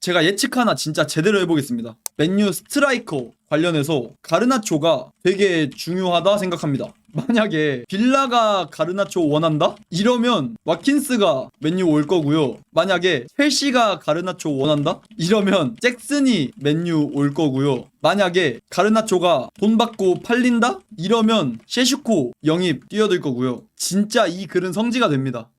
제가 예측 하나 진짜 제대로 해보겠습니다. 맨유 스트라이커 관련해서 가르나초가 되게 중요하다 생각합니다. 만약에 빌라가 가르나초 원한다? 이러면 와킨스가 맨유 올 거고요. 만약에 첼시가 가르나초 원한다? 이러면 잭슨이 맨유 올 거고요. 만약에 가르나초가 돈 받고 팔린다? 이러면 셰슈코 영입 뛰어들 거고요. 진짜 이 글은 성지가 됩니다.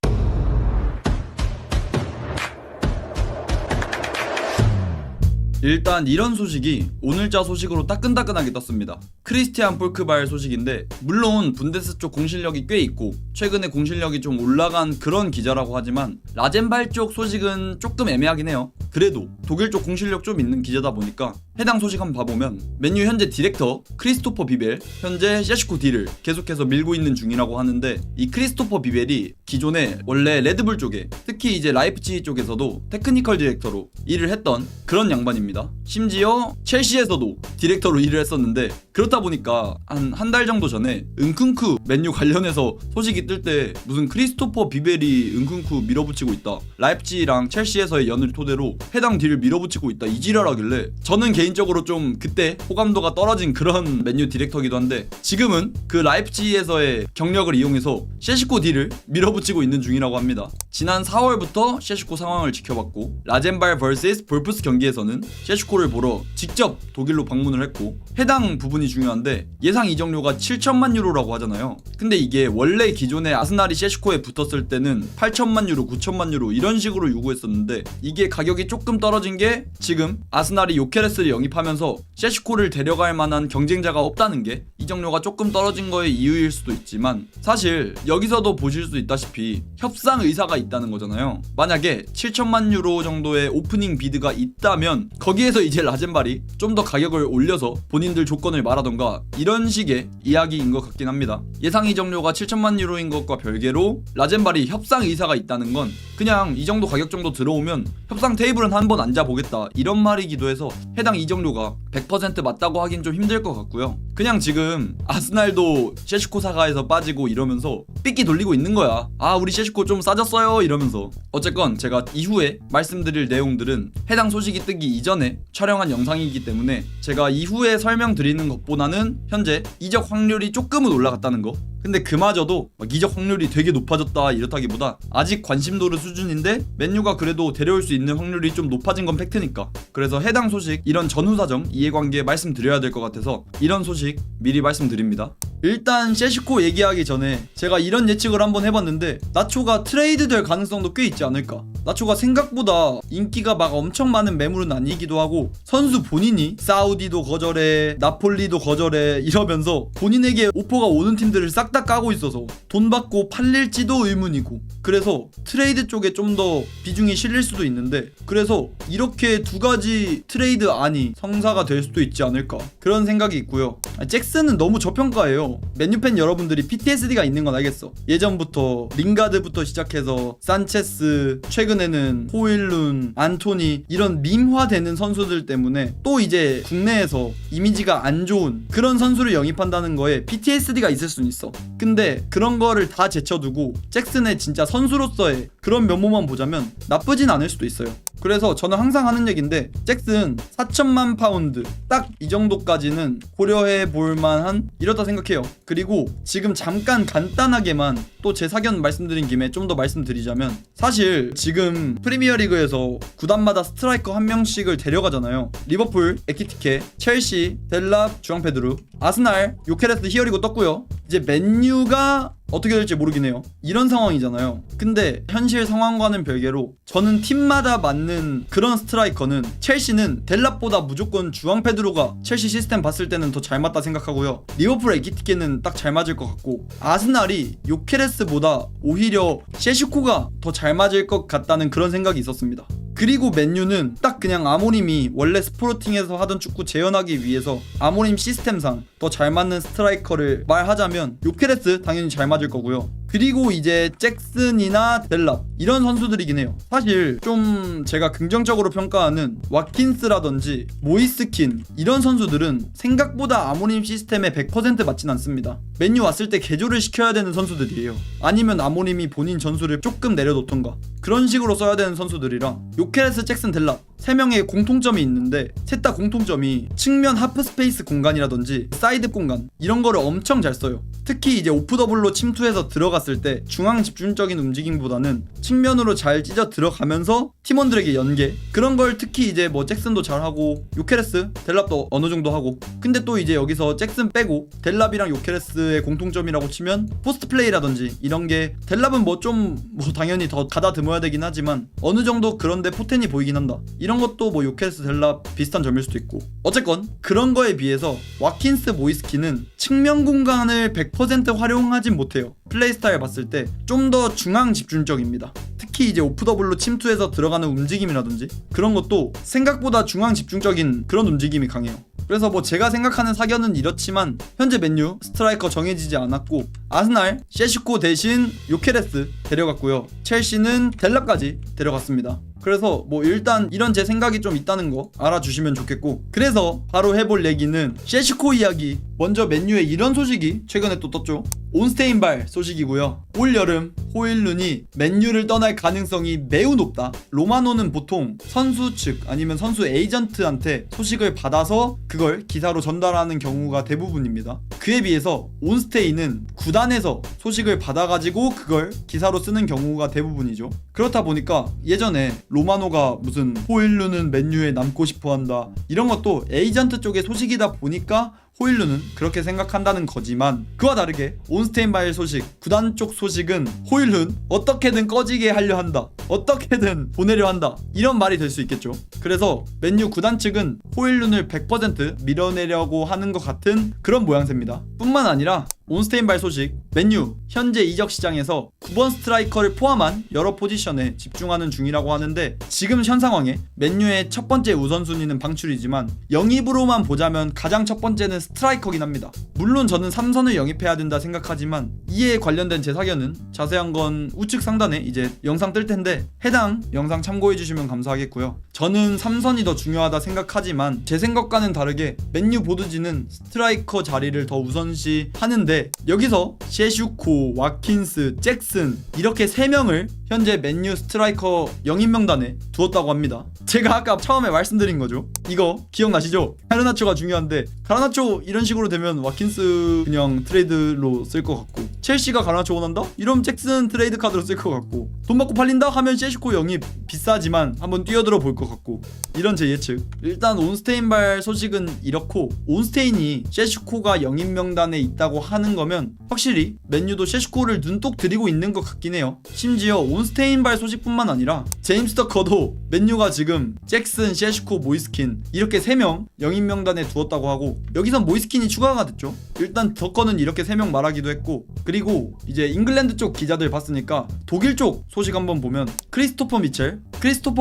일단 이런 소식이 오늘자 소식으로 따끈따끈하게 떴습니다. 크리스티안 폴크바일 소식인데, 물론 분데스 쪽 공실력이 꽤 있고 최근에 공실력이 좀 올라간 그런 기자라고 하지만 라젠발 쪽 소식은 조금 애매하긴 해요. 그래도 독일 쪽 공실력 좀 있는 기자다 보니까 해당 소식 한번 봐보면, 맨유 현재 디렉터 크리스토퍼 비벨, 현재 셰슈코 딜을 계속해서 밀고 있는 중이라고 하는데, 이 크리스토퍼 비벨이 기존에 원래 레드불 쪽에, 특히 이제 라이프치히 쪽에서도 테크니컬 디렉터로 일을 했던 그런 양반입니다. 심지어 첼시에서도 디렉터로 일을 했었는데, 그렇다 보니까 한 달 정도 전에 은쿤쿠 맨유 관련해서 소식이 뜰 때 무슨 크리스토퍼 비벨이 은쿤쿠 밀어붙이고 있다, 라이프치히랑 첼시에서의 연을 토대로 해당 딜을 밀어붙이고 있다, 이 지랄하길래 저는 개인적으로 좀 그때 호감도가 떨어진 그런 맨유 디렉터기도 한데, 지금은 그 라이프치히에서의 경력을 이용해서 셰슈코 딜을 밀어붙이고 있는 중이라고 합니다. 지난 4월부터 셰슈코 상황을 지켜봤고, 라젠발 vs 볼프스 경기에서는 셰슈코를 보러 직접 독일로 방문을 했고, 해당 부분이 중요한데, 예상 이적료가 7천만 유로라고 하잖아요. 근데 이게 원래 기존에 아스날이 셰슈코에 붙었을 때는 8천만 유로, 9천만 유로 이런 식으로 요구했었는데, 이게 가격이 조금 떨어진 게 지금 아스날이 요케레스를 영입하면서 셰슈코를 데려갈 만한 경쟁자가 없다는 게 이적료가 조금 떨어진 거의 이유일 수도 있지만, 사실 여기서도 보실 수 있다시피 협상 의사가 있다는 거잖아요. 만약에 7천만 유로 정도의 오프닝 비드가 있다면 거기에서 이제 라젠발이 좀 더 가격을 올려서 본인들 조건을 말하던가 이런 식의 이야기인 것 같긴 합니다. 예상 이적료가 7천만 유로인 것과 별개로 라젠발이 협상 의사가 있다는 건 그냥 이 정도 가격 정도 들어오면 협상 테이블은 한번 앉아보겠다, 이런 말이기도 해서 해당 이적료가 100% 맞다고 하긴 좀 힘들 것 같고요. 그냥 지금 아스날도 셰슈코 사가에서 빠지고 이러면서 삐끼 돌리고 있는 거야. 아, 우리 셰슈코 좀 싸졌어요 이러면서. 어쨌건 제가 이후에 말씀드릴 내용들은 해당 소식이 뜨기 이전에 촬영한 영상이기 때문에 제가 이후에 설명드리는 것보다는 현재 이적 확률이 조금은 올라갔다는 거, 근데 그마저도 막 이적 확률이 되게 높아졌다 이렇다기보다 아직 관심도르 수준인데 맨유가 그래도 데려올 수 있는 확률이 좀 높아진 건 팩트니까, 그래서 해당 소식, 이런 전후사정 이해관계 말씀드려야 될 것 같아서 이런 소식 미리 말씀드립니다. 일단 셰슈코 얘기하기 전에 제가 이런 예측을 한번 해봤는데, 나초가 트레이드 될 가능성도 꽤 있지 않을까. 나초가 생각보다 인기가 막 엄청 많은 매물은 아니기도 하고, 선수 본인이 사우디도 거절해, 나폴리도 거절해 이러면서 본인에게 오퍼가 오는 팀들을 싹 다 까고 있어서 돈 받고 팔릴지도 의문이고, 그래서 트레이드 쪽에 좀 더 비중이 실릴 수도 있는데, 그래서 이렇게 두 가지 트레이드 안이 성사가 될 수도 있지 않을까, 그런 생각이 있고요. 잭슨은 너무 저평가예요. 맨유팬 여러분들이 PTSD가 있는 건 알겠어. 예전부터 링가드부터 시작해서 산체스, 최근에는 호일룬, 안토니, 이런 밈화되는 선수들 때문에 또 이제 국내에서 이미지가 안 좋은 그런 선수를 영입한다는 거에 PTSD가 있을 수는 있어. 근데 그런 거를 다 제쳐두고 잭슨의 진짜 선수로서의 그런 면모만 보자면 나쁘진 않을 수도 있어요. 그래서 저는 항상 하는 얘기인데, 잭슨 4천만 파운드 딱 이 정도까지는 고려해 볼 만한, 이렇다 생각해요. 그리고 지금 잠깐 간단하게만 또 제 사견 말씀드린 김에 좀 더 말씀드리자면, 사실 지금 프리미어리그에서 구단마다 스트라이커 한 명씩을 데려가잖아요. 리버풀 에키티케, 첼시 델랍 주앙페드루, 아스날 요케레스 히어리고 떴고요. 이제 맨유가 어떻게 될지 모르긴 해요. 이런 상황이잖아요. 근데 현실 상황과는 별개로 저는 팀마다 맞는 그런 스트라이커는, 첼시는 델랍보다 무조건 주앙페드로가 첼시 시스템 봤을 때는 더 잘 맞다 생각하고요. 리버풀 에키티케는 딱 잘 맞을 것 같고, 아스날이 요케레스보다 오히려 셰슈코가 더 잘 맞을 것 같다는 그런 생각이 있었습니다. 그리고 맨유는 딱 그냥 아모림이 원래 스포르팅에서 하던 축구 재현하기 위해서 아모림 시스템상 더 잘 맞는 스트라이커를 말하자면 요케레스 당연히 잘 맞을 거고요. 그리고 이제 잭슨이나 델랍 이런 선수들이긴 해요. 사실 좀 제가 긍정적으로 평가하는 와킨스라든지 모이스킨 이런 선수들은 생각보다 아모림 시스템에 100% 맞진 않습니다. 맨유 왔을 때 개조를 시켜야 되는 선수들이에요. 아니면 아모림이 본인 전술을 조금 내려놓던가 그런 식으로 써야 되는 선수들이라 요케레스, 잭슨, 델랍 3명의 공통점이 있는데 셋 다 공통점이 측면 하프 스페이스 공간이라든지 사이드 공간 이런 거를 엄청 잘 써요. 특히 이제 오프 더블로 침투해서 들어갔을 때 중앙 집중적인 움직임보다는 측면으로 잘 찢어 들어가면서 팀원들에게 연계, 그런 걸 특히 이제 뭐 잭슨도 잘하고 요케레스, 델랍도 어느 정도 하고. 근데 또 이제 여기서 잭슨 빼고 델랍이랑 요케레스의 공통점이라고 치면 포스트 플레이라든지 이런 게, 델랍은 뭐 좀 당연히 더 가다듬어야 되긴 하지만 어느 정도 그런데 포텐이 보이긴 한다. 이런 것도 뭐 요케레스, 델랍 비슷한 점일 수도 있고. 어쨌건 그런 거에 비해서 와킨스, 모이스키는 측면 공간을 100% 활용하진 못해요. 플레이 스타일 봤을 때 좀 더 중앙 집중적입니다. 특히 이제 오프 더블로 침투해서 들어가는 움직임이라든지 그런 것도 생각보다 중앙 집중적인 그런 움직임이 강해요. 그래서 뭐 제가 생각하는 사견은 이렇지만 현재 맨유 스트라이커 정해지지 않았고, 아스날 셰슈코 대신 요케레스 데려갔고요. 첼시는 델랍까지 데려갔습니다. 그래서 뭐 일단 이런 제 생각이 좀 있다는 거 알아주시면 좋겠고, 그래서 바로 해볼 얘기는 셰슈코 이야기. 먼저 맨유에 이런 소식이 최근에 또 떴죠. 온스테인발 소식이고요. 올 여름 호일룬이 맨유를 떠날 가능성이 매우 높다. 로마노는 보통 선수 측 아니면 선수 에이전트한테 소식을 받아서 그걸 기사로 전달하는 경우가 대부분입니다. 그에 비해서 온스테인은 구단에서 소식을 받아가지고 그걸 기사로 쓰는 경우가 대부분이죠. 그렇다 보니까 예전에 로마노가 무슨 호일룬은 맨유에 남고 싶어한다 이런 것도 에이전트 쪽의 소식이다 보니까 호일룬은 그렇게 생각한다는 거지만, 그와 다르게 온스테인바의 소식, 구단 쪽 소식은 호일룬 어떻게든 꺼지게 하려 한다, 어떻게든 보내려 한다, 이런 말이 될 수 있겠죠. 그래서 맨유 구단 측은 호일룬을 100% 밀어내려고 하는 것 같은 그런 모양새입니다. 뿐만 아니라 온스테인발 소식, 맨유 현재 이적 시장에서 9번 스트라이커를 포함한 여러 포지션에 집중하는 중이라고 하는데, 지금 현 상황에 맨유의 첫 번째 우선순위는 방출이지만 영입으로만 보자면 가장 첫 번째는 스트라이커긴 합니다. 물론 저는 3선을 영입해야 된다 생각하지만 이에 관련된 제 사견은 자세한 건 우측 상단에 이제 영상 뜰 텐데 해당 영상 참고해 주시면 감사하겠고요. 저는 3선이 더 중요하다 생각하지만 제 생각과는 다르게 맨유 보드진은 스트라이커 자리를 더 우선시 하는데, 여기서 셰슈코, 와킨스, 잭슨 이렇게 3명을 현재 맨유 스트라이커 영입 명단에 두었다고 합니다. 제가 아까 처음에 말씀드린 거죠. 이거 기억나시죠? 가르나초가 중요한데, 가르나초 이런 식으로 되면 와킨스 그냥 트레이드로 쓸 것 같고, 첼시가 가르나초 원한다? 이러면 잭슨 트레이드 카드로 쓸 것 같고, 돈 받고 팔린다? 하면 셰슈코 영입 비싸지만 한번 뛰어들어 볼 것 같고, 이런 제 예측. 일단 온스테인발 소식은 이렇고, 온스테인이 셰슈코가 영입 명단에 있다고 하는 거면 확실히 맨유도 셰슈코를 눈독 들이고 있는 것 같긴 해요. 심지어 온스테인발 소식뿐만 아니라 제임스 더커도 맨유가 지금 잭슨, 셰슈코, 모이스킨 이렇게 3명 영입 명단에 두었다고 하고, 여기선 모이스킨이 추가가 됐죠. 일단 더커는 이렇게 3명 말하기도 했고, 그리고 이제 잉글랜드 쪽 기자들 봤으니까 독일 쪽 소식 한번 보면 크리스토퍼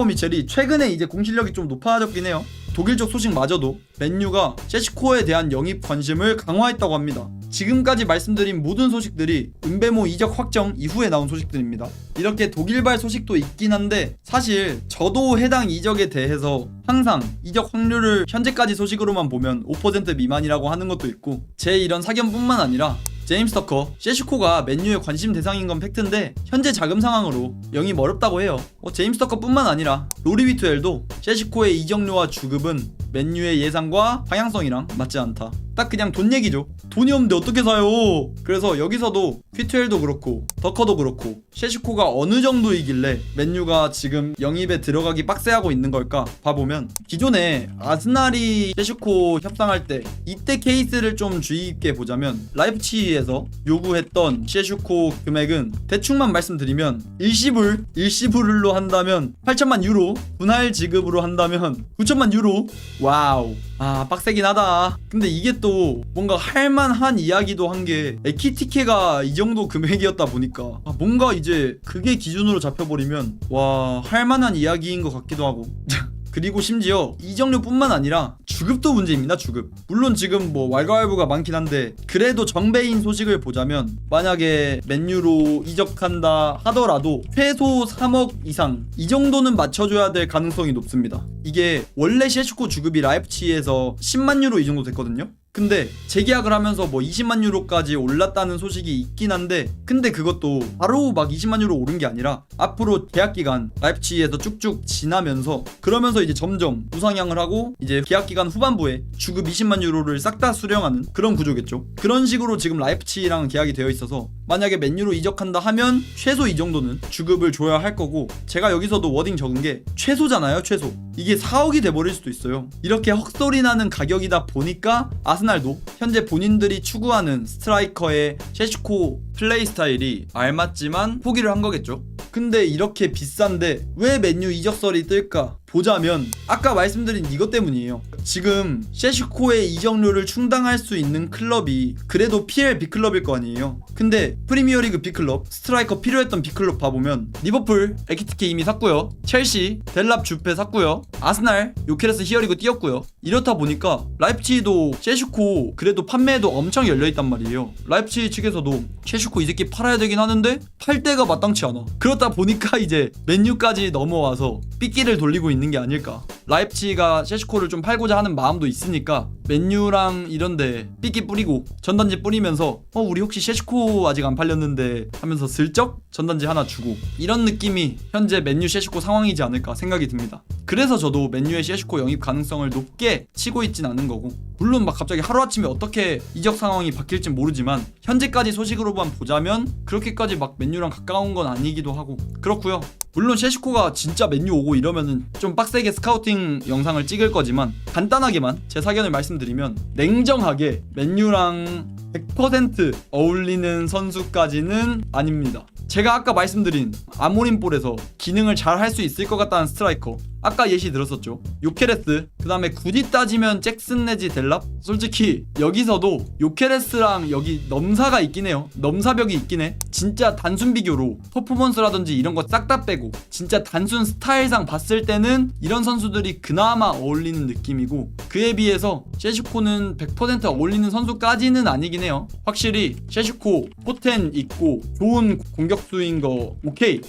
미첼이 최근에 이제 공실력이 좀 높아졌긴 해요. 독일 쪽 소식마저도 맨유가 셰슈코에 대한 영입 관심을 강화했다고 합니다. 지금까지 말씀드린 모든 소식들이 은베모 이적 확정 이후에 나온 소식들입니다. 이렇게 독일발 소식도 있긴 한데, 사실 저도 해당 이적에 대해서 항상 이적 확률을 현재까지 소식으로만 보면 5% 미만이라고 하는 것도 있고, 제 이런 사견뿐만 아니라 제임스 더커, 셰슈코가 맨유의 관심 대상인 건 팩트인데 현재 자금 상황으로 영입 어렵다고 해요. 제임스 더커 뿐만 아니라 로리 위트웰도 셰슈코의 이적료와 주급은 맨유의 예상과 방향성이랑 맞지 않다. 딱 그냥 돈 얘기죠. 돈이 없는데 어떻게 사요? 그래서 여기서도 휘트웰도 그렇고 더커도 그렇고 셰슈코가 어느 정도이길래 맨유가 지금 영입에 들어가기 빡세하고 있는 걸까 봐보면, 기존에 아스날이 셰슈코 협상할 때 이때 케이스를 좀 주의 깊게 보자면, 라이프치히에서 요구했던 셰슈코 금액은 대충만 말씀드리면 일시불로 한다면 8천만 유로, 분할 지급으로 한다면 9천만 유로. 와우, 빡세긴 하다. 근데 이게 또 뭔가 할만한 이야기도 한 게, 에키티케가 이 정도 금액이었다 보니까 뭔가 이제 그게 기준으로 잡혀버리면 와, 할만한 이야기인 것 같기도 하고 그리고 심지어 이적료뿐만 아니라 주급도 문제입니다. 주급. 물론 지금 뭐 왈가왈부가 많긴 한데, 그래도 정배인 소식을 보자면 만약에 맨유로 이적한다 하더라도 최소 3억 이상 이 정도는 맞춰줘야 될 가능성이 높습니다. 이게 원래 셰슈코 주급이 라이프치히에서 10만 유로 이 정도 됐거든요. 근데 재계약을 하면서 뭐 20만 유로까지 올랐다는 소식이 있긴 한데, 근데 그것도 바로 막 20만 유로 오른 게 아니라 앞으로 계약 기간 라이프치히에서 쭉쭉 지나면서, 그러면서 이제 점점 우상향을 하고 이제 계약 기간 후반부에 주급 20만 유로를 싹 다 수령하는 그런 구조겠죠. 그런 식으로 지금 라이프치히랑 계약이 되어 있어서 만약에 맨유로 이적한다 하면 최소 이 정도는 주급을 줘야 할 거고, 제가 여기서도 워딩 적은 게 최소잖아요. 최소. 이게 4억이 돼버릴 수도 있어요. 이렇게 헛소리 나는 가격이다 보니까 아스날도 현재 본인들이 추구하는 스트라이커의 셰슈코 플레이 스타일이 알맞지만 포기를 한 거겠죠. 근데 이렇게 비싼데 왜 맨유 이적설이 뜰까 보자면, 아까 말씀드린 이것 때문이에요. 지금 셰슈코의 이적료를 충당할 수 있는 클럽이 그래도 PL B클럽일 거 아니에요. 근데 프리미어리그 B클럽, 스트라이커 필요했던 B클럽 봐보면 리버풀 에키티케 이미 샀고요, 첼시 델랍 주페 샀고요, 아스날 요케레스 히어리그 뛰었고요. 이렇다 보니까 라이프치히도 셰슈코 그래도 판매에도 엄청 열려있단 말이에요. 라이프치히 측에서도 셰슈코 이 새끼 팔아야 되긴 하는데 팔 때가 마땅치 않아. 그렇다 보니까 이제 맨유까지 넘어와서 삐끼를 돌리고 있는 게 아닐까. 라이프치히가 셰슈코를 좀 팔고자 하는 마음도 있으니까 맨유랑 이런데 삐끼 뿌리고 전단지 뿌리면서 우리 혹시 셰슈코 아직 안 팔렸는데 하면서 슬쩍 전단지 하나 주고, 이런 느낌이 현재 맨유 셰슈코 상황이지 않을까 생각이 듭니다. 그래서 저도 맨유의 셰슈코 영입 가능성을 높게 치고 있진 않은 거고, 물론 막 갑자기 하루아침에 어떻게 이적 상황이 바뀔지 모르지만 현재까지 소식으로만 보자면 그렇게까지 막 맨유랑 가까운 건 아니기도 하고 그렇고요. 물론 셰슈코가 진짜 맨유 오고 이러면은 좀 빡세게 스카우팅 영상을 찍을 거지만, 간단하게만 제 사견을 말씀드리면 냉정하게 맨유랑 100% 어울리는 선수까지는 아닙니다. 제가 아까 말씀드린 아모림볼에서 기능을 잘 할 수 있을 것 같다는 스트라이커, 아까 예시 들었었죠. 요케레스, 그 다음에 굳이 따지면 잭슨 내지 델랍? 솔직히 여기서도 요케레스랑 여기 넘사가 있긴 해요. 넘사벽이 있긴 해. 진짜 단순 비교로 퍼포먼스라든지 이런 거 싹 다 빼고 진짜 단순 스타일상 봤을 때는 이런 선수들이 그나마 어울리는 느낌이고, 그에 비해서 셰슈코는 100% 어울리는 선수까지는 아니긴 해요. 확실히 셰슈코 포텐 있고 좋은 공격수인 거 오케이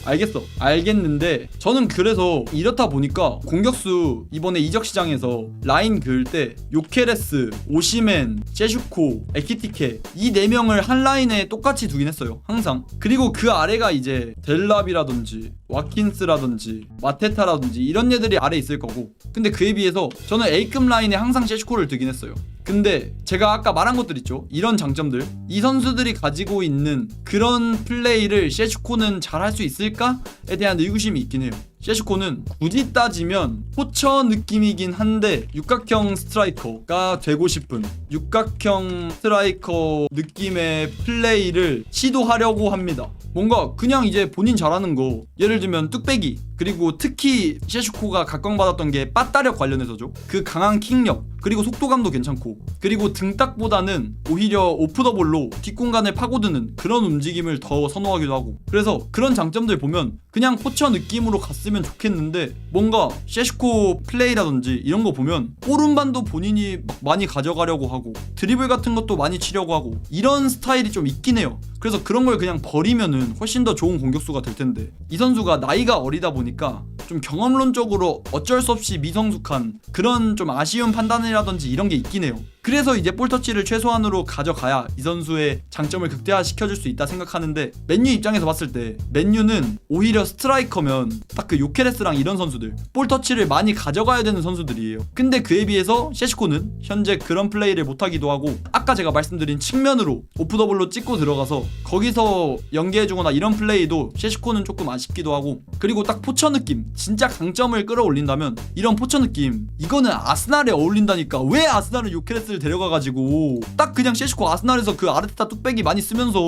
알겠는데, 저는 그래서 이렇다 보니까 공격수 이번에 이적 시장에서 라인 그을 때 요케레스, 오시멘, 셰슈코, 에키티케 이 4명을 한 라인에 똑같이 두긴 했어요. 항상. 그리고 그 아래가 이제 델랍이라든지 와킨스라든지 마테타라든지 이런 애들이 아래 있을 거고, 근데 그에 비해서 저는 A급 라인에 항상 셰슈코를 두긴 했어요. 근데 제가 아까 말한 것들 있죠. 이런 장점들, 이 선수들이 가지고 있는 그런 플레이를 셰슈코는 잘할 수 있을까에 대한 의구심이 있긴 해요. 셰슈코는 굳이 따지면 포처 느낌이긴 한데 육각형 스트라이커가 되고 싶은, 육각형 스트라이커 느낌의 플레이를 시도하려고 합니다. 뭔가 그냥 이제 본인 잘하는 거, 예를 들면 뚝배기, 그리고 특히 셰슈코가 각광받았던 게 빠따력 관련해서죠. 그 강한 킥력, 그리고 속도감도 괜찮고, 그리고 등딱보다는 오히려 오프더볼로 뒷공간을 파고드는 그런 움직임을 더 선호하기도 하고, 그래서 그런 장점들 보면 그냥 포처 느낌으로 갔으면 좋겠는데, 뭔가 셰슈코 플레이라든지 이런 거 보면 오른반도 본인이 막 많이 가져가려고 하고 드리블 같은 것도 많이 치려고 하고 이런 스타일이 좀 있긴 해요. 그래서 그런 걸 그냥 버리면은 훨씬 더 좋은 공격수가 될 텐데, 이 선수가 나이가 어리다 보니까 좀 경험론적으로 어쩔 수 없이 미성숙한 그런 좀 아쉬운 판단이라든지 이런 게 있긴 해요. 그래서 이제 볼터치를 최소한으로 가져가야 이 선수의 장점을 극대화시켜줄 수 있다 생각하는데, 맨유 입장에서 봤을 때 맨유는 오히려 스트라이커면 딱 그 요케레스랑 이런 선수들 볼터치를 많이 가져가야 되는 선수들이에요. 근데 그에 비해서 셰슈코는 현재 그런 플레이를 못하기도 하고, 아까 제가 말씀드린 측면으로 오프더볼로 찍고 들어가서 거기서 연계해주거나 이런 플레이도 셰슈코는 조금 아쉽기도 하고, 그리고 딱 포처 느낌, 진짜 강점을 끌어올린다면 이런 포처 느낌, 이거는 아스날에 어울린다니까. 왜 아스날은 요케레스를 데려가가지고 딱 그냥 셰슈코 아스날에서 그 아르테타 뚝배기 많이 쓰면서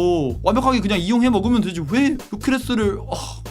완벽하게 그냥 이용해 먹으면 되지, 왜 요케레스를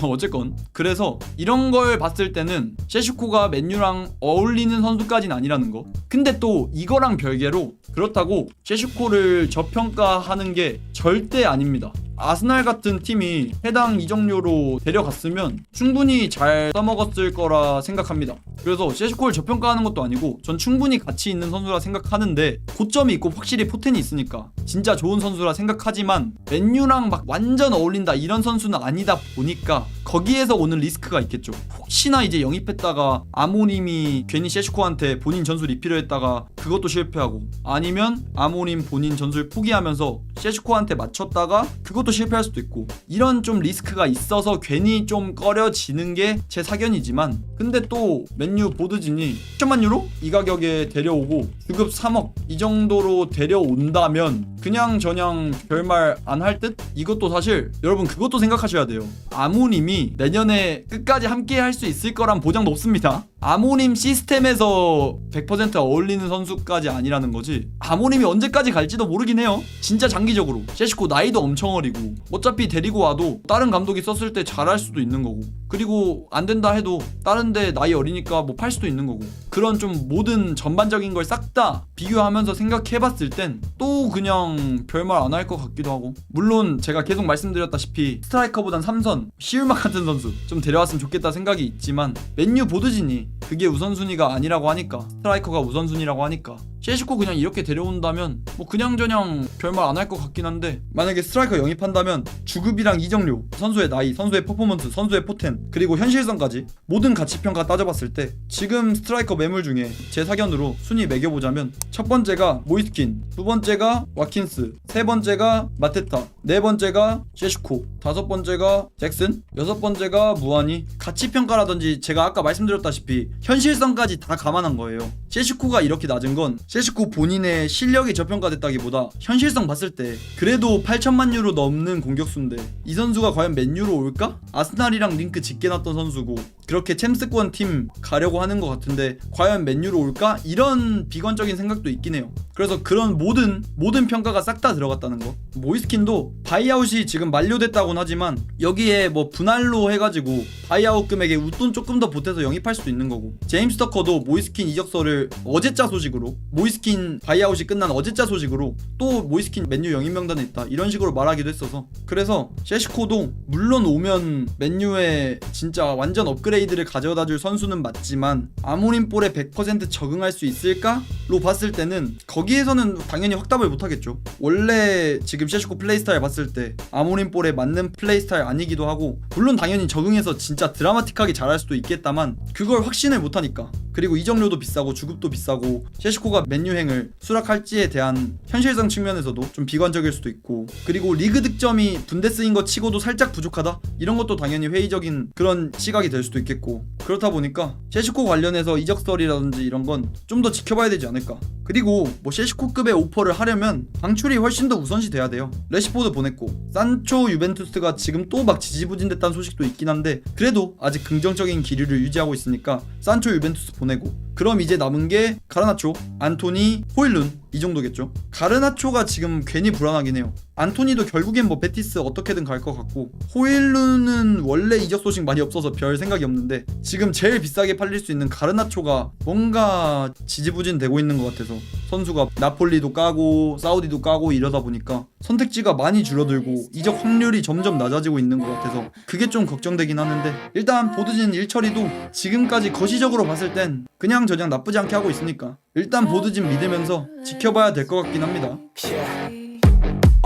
어쨌건. 그래서 이런 걸 봤을 때는 셰슈코가 맨유랑 어울리는 선수까지는 아니라는 거. 근데 또 이거랑 별개로 그렇다고 셰슈코를 저평가하는 게 절대 아닙니다. 아스날 같은 팀이 해당 이적료로 데려갔으면 충분히 잘 써먹었을 거라 생각합니다. 그래서 셰슈코를 저평가하는 것도 아니고 전 충분히 가치 있는 선수라 생각하는데, 고점이 있고 확실히 포텐이 있으니까 진짜 좋은 선수라 생각하지만 맨유랑 막 완전 어울린다 이런 선수는 아니다 보니까 거기에서 오는 리스크가 있겠죠. 혹시나 이제 영입했다가 아모님이 괜히 셰슈코한테 본인 전술 리필을 했다가 그것도 실패하고, 아니면 아모님 본인 전술 포기하면서 셰슈코한테 맞췄다가 그것도 실패할 수도 있고, 이런 좀 리스크가 있어서 괜히 좀 꺼려지는 게 제 사견이지만, 근데 또 맨유 보드진이 1000만 유로 이 가격에 데려오고 주급 3억 이 정도로 데려온다면 그냥 저냥 별말 안 할 듯? 이것도 사실 여러분 그것도 생각하셔야 돼요. 아모님이 내년에 끝까지 함께 할 수 있을 거란 보장도 없습니다. 아모님 시스템에서 100% 어울리는 선수까지 아니라는 거지, 아모님이 언제까지 갈지도 모르긴 해요. 진짜 장기적으로 셰슈코 나이도 엄청 어리고 어차피 데리고 와도 다른 감독이 썼을 때 잘할 수도 있는 거고, 그리고 안 된다 해도 다른 데 나이 어리니까 뭐 팔 수도 있는 거고, 그런 좀 모든 전반적인 걸 싹 다 비교하면서 생각해봤을 땐 또 그냥 별말 안 할 것 같기도 하고, 물론 제가 계속 말씀드렸다시피 스트라이커보단 3선 시울막 같은 선수 좀 데려왔으면 좋겠다 생각이 있지만, 맨유 보드진이 그게 우선순위가 아니라고 하니까, 스트라이커가 우선순위라고 하니까 셰슈코 그냥 이렇게 데려온다면 뭐 그냥저냥 별말 안 할 것 같긴 한데, 만약에 스트라이커 영입한다면 주급이랑 이적료, 선수의 나이, 선수의 퍼포먼스, 선수의 포텐, 그리고 현실성까지 모든 가치평가 따져봤을 때 지금 스트라이커 매물 중에 제 사견으로 순위 매겨보자면, 첫 번째가 모이스킨, 두 번째가 와킨스, 세 번째가 마테타, 네 번째가 셰슈코, 다섯 번째가 잭슨, 여섯 번째가 무하니. 가치평가라든지 제가 아까 말씀드렸다시피 현실성까지 다 감안한 거예요. 셰슈코가 이렇게 낮은 건 셰슈코 본인의 실력이 저평가됐다기보다 현실성 봤을 때 그래도 8천만 유로 넘는 공격수인데 이 선수가 과연 맨유로 올까? 아스날이랑 링크 짙게 놨던 선수고 그렇게 챔스권 팀 가려고 하는 것 같은데 과연 맨유로 올까? 이런 비관적인 생각도 있긴 해요. 그래서 그런 모든 평가가 싹 다 들어갔다는 거. 모이스킨도 바이아웃이 지금 만료됐다고는 하지만 여기에 뭐 분할로 해가지고 바이아웃 금액에 웃돈 조금 더 보태서 영입할 수도 있는 거고, 제임스 터커도 모이스킨 이적서를 어제자 소식으로, 모이스킨 바이아웃이 끝난 어제자 소식으로 또 모이스킨 맨유 영입 명단에 있다 이런 식으로 말하기도 했어서, 그래서 셰슈코도 물론 오면 맨유에 진짜 완전 업그레이드를 가져다줄 선수는 맞지만 아모림 볼에 100% 적응할 수 있을까로 봤을 때는 거기에서는 당연히 확답을 못하겠죠. 원래 지금 셰슈코 플레이 스타일 봤을 때 아모림 볼에 맞는 플레이 스타일 아니기도 하고, 물론 당연히 적응해서 진짜 드라마틱하게 잘할 수도 있겠다만 그걸 확신을 못하니까, 그리고 이적료도 비싸고 주급도 비싸고 셰슈코가 맨유행을 수락할지에 대한 현실성 측면에서도 좀 비관적일 수도 있고, 그리고 리그 득점이 분데스인 것 치고도 살짝 부족하다 이런 것도 당연히 회의적인 그런 시각이 될 수도 있겠고, 그렇다 보니까 셰슈코 관련해서 이적설이라든지 이런 건 좀 더 지켜봐야 되지 않을까. 그리고 뭐 셰슈코급의 오퍼를 하려면 방출이 훨씬 더 우선시 돼야 돼요. 레시포드 보냈고 산초 유벤투스가 지금 또 막 지지부진됐다는 소식도 있긴 한데 그래도 아직 긍정적인 기류를 유지하고 있으니까 산초 유벤투스 보내고, 그럼 이제 남은 게 가르나초, 안토니, 호일룬 이 정도겠죠. 가르나초가 지금 괜히 불안하긴 해요. 안토니도 결국엔 뭐 베티스 어떻게든 갈 것 같고, 호일룬은 원래 이적 소식 많이 없어서 별 생각이 없는데 지금 제일 비싸게 팔릴 수 있는 가르나초가 뭔가 지지부진 되고 있는 것 같아서, 선수가 나폴리도 까고 사우디도 까고 이러다 보니까 선택지가 많이 줄어들고 이적 확률이 점점 낮아지고 있는 것 같아서 그게 좀 걱정되긴 하는데, 일단 보드진 일처리도 지금까지 거시적으로 봤을 땐 그냥 저냥 나쁘지 않게 하고 있으니까 일단 보드진 믿으면서 지켜봐야 될 것 같긴 합니다.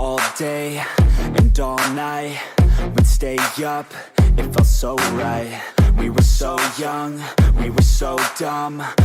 All day and all night we'd stay up, it felt so right. We were so young, we were so dumb.